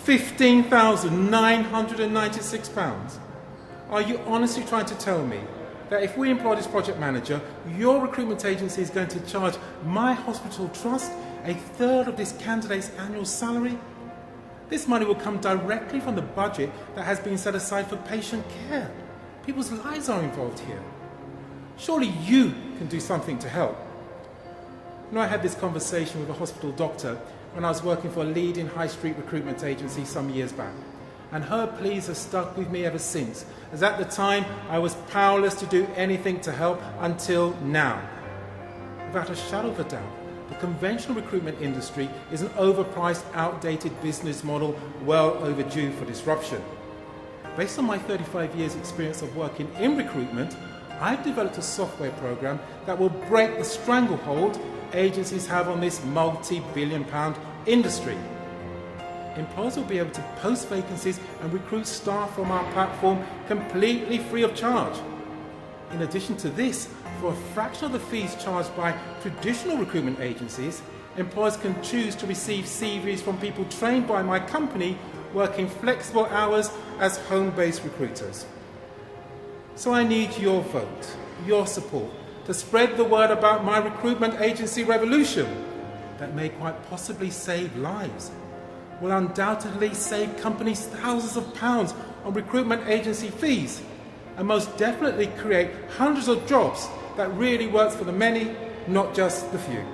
£15,996. Are you honestly trying to tell me that if we employ this project manager, your recruitment agency is going to charge my hospital trust a third of this candidate's annual salary? This money will come directly from the budget that has been set aside for patient care. People's lives are involved here. Surely you can do something to help. I had this conversation with a hospital doctor when I was working for a leading high street recruitment agency some years back. And her pleas have stuck with me ever since, as at the time I was powerless to do anything to help until now. Without a shadow of a doubt, the conventional recruitment industry is an overpriced, outdated business model well overdue for disruption. Based on my 35 years experience of working in recruitment, I've developed a software program that will break the stranglehold agencies have on this multi-billion-pound industry. Employers will be able to post vacancies and recruit staff from our platform completely free of charge. In addition to this, for a fraction of the fees charged by traditional recruitment agencies, employers can choose to receive CVs from people trained by my company working flexible hours as home-based recruiters. So I need your vote, your support, to spread the word about my recruitment agency revolution that may quite possibly save lives, will undoubtedly save companies thousands of pounds on recruitment agency fees, and most definitely create hundreds of jobs that really works for the many, not just the few.